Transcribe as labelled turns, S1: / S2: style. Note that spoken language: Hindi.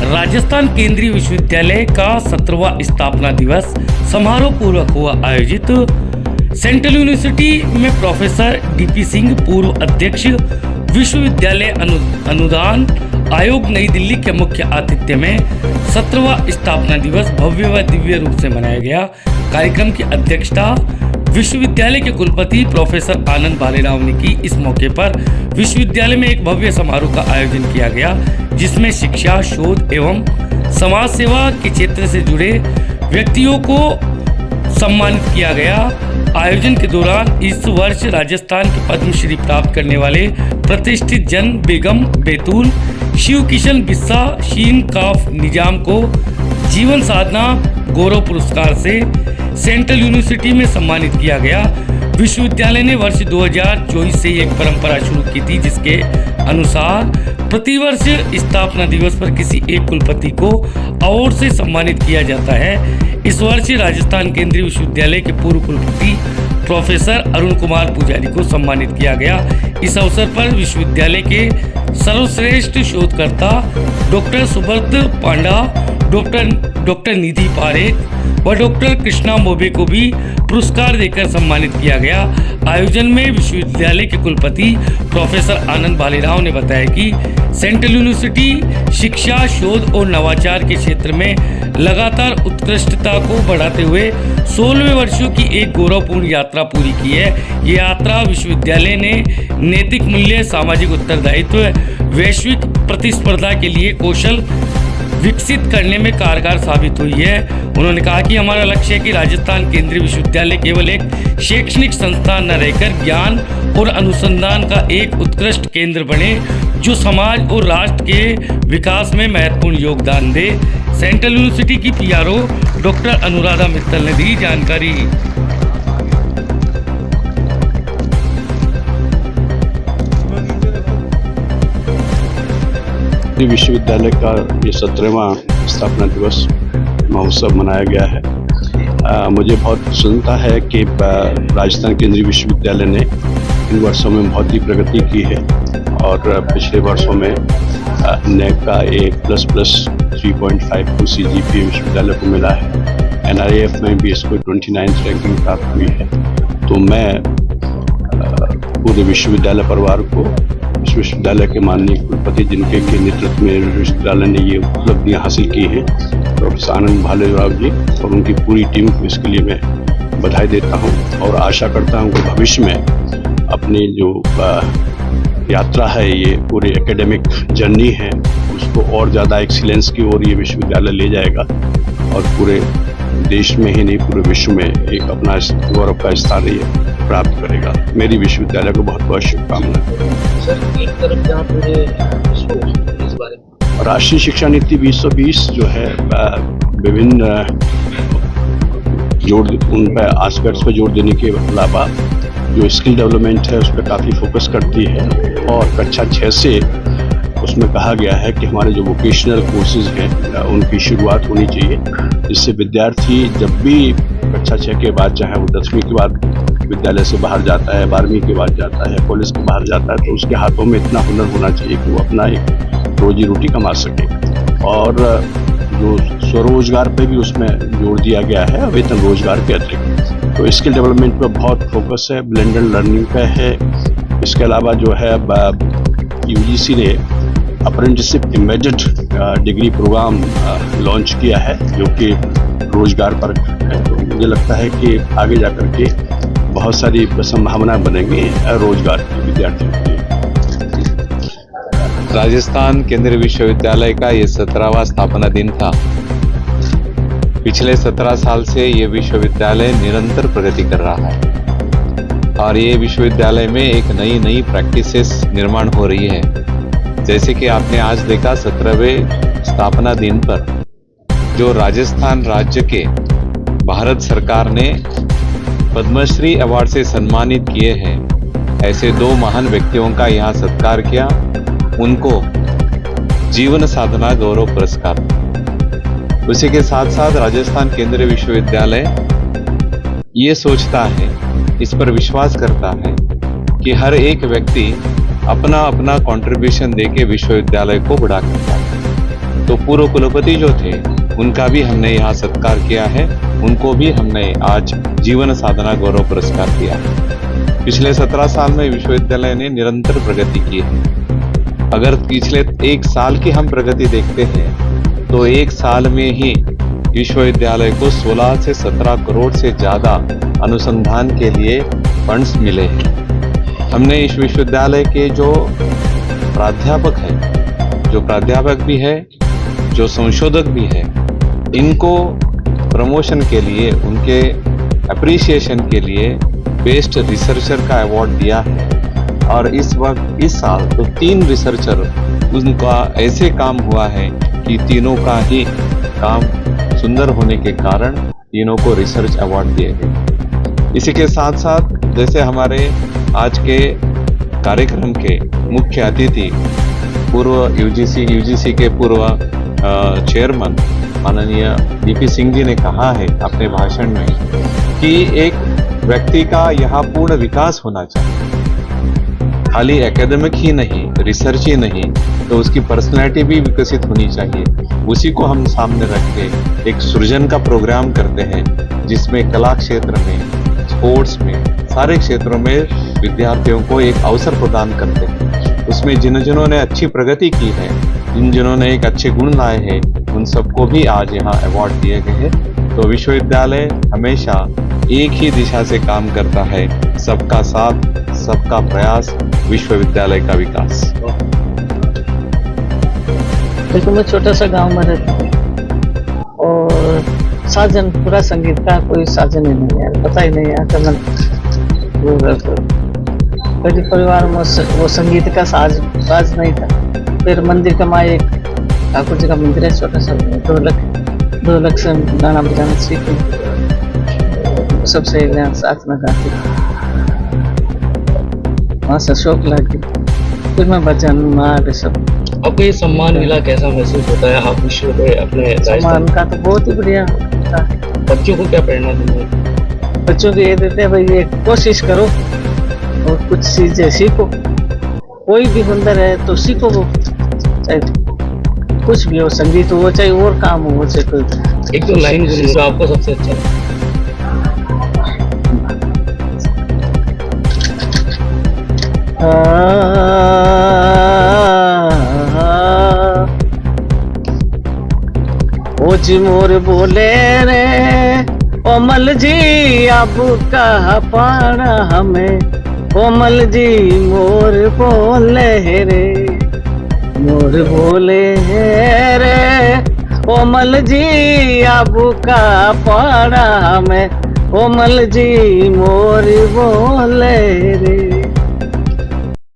S1: राजस्थान केंद्रीय विश्वविद्यालय का 17वां स्थापना दिवस समारोह पूर्वक हुआ आयोजित। सेंट्रल यूनिवर्सिटी में प्रोफेसर डीपी सिंह, पूर्व अध्यक्ष विश्वविद्यालय अनुदान आयोग, नई दिल्ली के मुख्य आतिथ्य में 17वां स्थापना दिवस भव्य व दिव्य रूप से मनाया गया। कार्यक्रम की अध्यक्षता विश्वविद्यालय के कुलपति प्रोफेसर आनंद भालेराव ने की। इस मौके पर विश्वविद्यालय में एक भव्य समारोह का आयोजन किया गया, जिसमें शिक्षा, शोध एवं समाज सेवा के क्षेत्र से जुड़े व्यक्तियों को सम्मानित किया गया। आयोजन के दौरान इस वर्ष राजस्थान के पद्मश्री प्राप्त करने वाले प्रतिष्ठित जन बेगम बैतूल शिव किशन बिस्सा शीन काफ निजाम को जीवन साधना गौरव पुरस्कार से सेंट्रल यूनिवर्सिटी में सम्मानित किया गया। विश्वविद्यालय ने वर्ष 2024 से एक परंपरा शुरू की थी, जिसके अनुसार प्रतिवर्ष स्थापना दिवस पर किसी एक कुलपति को अवार्ड से सम्मानित किया जाता है। इस वर्ष राजस्थान केंद्रीय विश्वविद्यालय के पूर्व कुलपति प्रोफेसर अरुण कुमार पुजारी को सम्मानित किया गया। इस अवसर पर विश्वविद्यालय के सर्वश्रेष्ठ शोधकर्ता डॉक्टर सुब्रत पांडा, डॉक्टर निधि पारेख व डॉक्टर कृष्णा मोबे को भी पुरस्कार देकर सम्मानित किया गया। आयोजन में विश्वविद्यालय के कुलपति प्रोफेसर आनंद भालेराव ने बताया कि सेंट्रल यूनिवर्सिटी शिक्षा, शोध और नवाचार के क्षेत्र में लगातार उत्कृष्टता को बढ़ाते हुए 16वें वर्षों की एक गौरवपूर्ण यात्रा पूरी की है। ये यात्रा विश्वविद्यालय ने नैतिक मूल्य, सामाजिक उत्तरदायित्व, वैश्विक प्रतिस्पर्धा के लिए कौशल विकसित करने में कारगर साबित हुई है। उन्होंने कहा कि हमारा लक्ष्य है कि राजस्थान केंद्रीय विश्वविद्यालय केवल एक शैक्षणिक संस्थान न रहकर ज्ञान और अनुसंधान का एक उत्कृष्ट केंद्र बने, जो समाज और राष्ट्र के विकास में महत्वपूर्ण योगदान दे। सेंट्रल यूनिवर्सिटी की पीआरओ डॉक्टर अनुराधा मित्तल ने दी जानकारी।
S2: विश्वविद्यालय का ये 17वां स्थापना दिवस महोत्सव मनाया गया है। मुझे बहुत प्रसन्नता है कि राजस्थान केंद्रीय विश्वविद्यालय ने इन वर्षों में बहुत ही प्रगति की है और पिछले वर्षों में नेक का A++ 3.52 CGPA विश्वविद्यालय को मिला है। NIRF में भी इसको 29th रैंकिंग प्राप्त हुई है। तो मैं पूरे विश्वविद्यालय परिवार को, विश्वविद्यालय के माननीय कुलपति जिनके के नेतृत्व में विश्वविद्यालय ने ये उपलब्धियां हासिल की हैं, प्रोफेसर आनंद भालेराव जी और उनकी पूरी टीम को इसके लिए मैं बधाई देता हूं और आशा करता हूं कि भविष्य में अपनी जो यात्रा है, ये पूरी एकेडमिक जर्नी है, उसको और ज़्यादा एक्सीलेंस की ओर ये विश्वविद्यालय ले जाएगा और पूरे देश में ही नहीं पूरे विश्व में एक अपना गौरव का स्थान ये प्राप्त करेगा। मेरी विश्वविद्यालय को बहुत बहुत शुभकामनाएं।
S3: सर, एक तरफ जहाँ पूरे इस बारे में
S2: राष्ट्रीय शिक्षा नीति 2020 जो है विभिन्न उन पर एस्पेक्ट्स पर जोर देने के अलावा जो स्किल डेवलपमेंट है उस पर काफ़ी फोकस करती है और कक्षा 6 से उसमें कहा गया है कि हमारे जो वोकेशनल कोर्सेज हैं उनकी शुरुआत होनी चाहिए, जिससे विद्यार्थी जब भी कक्षा 6 के बाद, चाहे वो 10वीं के बाद विद्यालय से बाहर जाता है, 12वीं के बाद जाता है, कॉलेज के बाहर जाता है, तो उसके हाथों में इतना हुनर होना चाहिए कि वो अपना एक रोजी रोटी कमा सके। और जो स्वरोजगार पे भी उसमें जोर दिया गया है, वेतन रोजगार के अतिरिक्त। तो स्किल डेवलपमेंट पे बहुत फोकस है, ब्लेंडेड लर्निंग पे है। इसके अलावा जो है UGC ने apprenticeship embedded degree programme launch किया है, जो कि रोजगार पर है। तो मुझे लगता है कि आगे जाकर के बहुत सारी संभावनाएं बनेंगी रोजगार के विद्यार्थियों के लिए।
S4: राजस्थान केंद्रीय विश्वविद्यालय का ये 17वां स्थापना दिन था। पिछले 17 साल से ये विश्वविद्यालय निरंतर प्रगति कर रहा है और ये विश्वविद्यालय में एक नई प्रैक्टिसेस निर्माण हो रही है। जैसे कि आपने आज देखा 17वें स्थापना दिन पर जो राजस्थान राज्य के भारत सरकार ने पद्मश्री अवार्ड से सम्मानित किए हैं, ऐसे 2 महान व्यक्तियों का यहाँ सत्कार किया। उनको जीवन साधना गौरव पुरस्कार। उसी के साथ साथ राजस्थान केंद्रीय विश्वविद्यालय ये सोचता है, इस पर विश्वास करता है कि हर एक व्यक्ति अपना अपना कंट्रीब्यूशन देके विश्वविद्यालय को बढ़ा सकता है। तो पूर्व कुलपति जो थे उनका भी हमने यहाँ सत्कार किया है। उनको भी हमने आज जीवन साधना गौरव पुरस्कार दिया है। पिछले 17 साल में विश्वविद्यालय ने निरंतर प्रगति की है। अगर पिछले एक साल की हम प्रगति देखते हैं तो एक साल में ही विश्वविद्यालय को 16 से 17 करोड़ से ज्यादा अनुसंधान के लिए फंड्स मिले हैं। हमने इस विश्वविद्यालय के जो प्राध्यापक भी है, जो संशोधक भी है, इनको प्रमोशन के लिए, उनके अप्रिसिएशन के लिए बेस्ट रिसर्चर का अवार्ड दिया है। और इस साल तो 3 रिसर्चर, उनका ऐसे काम हुआ है कि तीनों का ही काम सुंदर होने के कारण तीनों को रिसर्च अवार्ड दिए गए। इसी के साथ साथ जैसे हमारे आज के कार्यक्रम के मुख्य अतिथि पूर्व यूजीसी के पूर्व चेयरमैन माननीय डीपी सिंह जी ने कहा है अपने भाषण में कि एक व्यक्ति का यहाँ पूर्ण विकास होना चाहिए, खाली एकेडमिक ही नहीं, रिसर्च ही नहीं, तो उसकी पर्सनैलिटी भी विकसित होनी चाहिए। उसी को हम सामने रख के एक सृजन का प्रोग्राम करते हैं जिसमें कला क्षेत्र में, स्पोर्ट्स में, सारे क्षेत्रों में विद्यार्थियों को एक अवसर प्रदान करते हैं। उसमें जिन्होंने अच्छी प्रगति की है, जिन्होंने एक अच्छे गुण लाए हैं, उन सबको भी आज यहाँ अवार्ड दिए गए हैं। तो विश्वविद्यालय हमेशा एक ही दिशा से काम करता है, सबका साथ, सबका प्रयास, विश्वविद्यालय का विकास।
S5: देखो, मैं छोटा सा गांव में रहती हूँ और साजन, पूरा संगीत का कोई साजन ही नहीं है, पता ही नहीं है। मेरे परिवार में वो संगीत का साज नहीं था। फिर मंदिर का माँ एक ठाकुर जी का मंदिर है छोटा सा, ढोलक से गाना बजाना सीखे, सबसे साथ में गाती, वहाँ से शौक लग गया। फिर मैं भजन मार सब।
S1: आपको ये सम्मान मिला, कैसा महसूस होता है? आप विश्व में अपने
S5: सम्मान का तो बहुत ही बढ़िया होता है।
S1: बच्चों को क्या प्रेरणा देंगे?
S5: बच्चों को ये देते हैं भाई, ये कोशिश करो और कुछ चीजें सीखो। कोई भी हुनर है तो सीखो, वो चाहे कुछ भी हो, संगीत हो चाहे और काम हो, चाहे कोई।
S1: एक तो लाइन जो आपको सबसे अच्छा लगा?
S5: ओ जी मोर बोले रे कोमल जी अब कहा पाना हमें, कोमल जी मोर बोले रे, मोर बोले रे कोमल जी अब कहा पाना हमें, कोमल जी मोर बोले रे।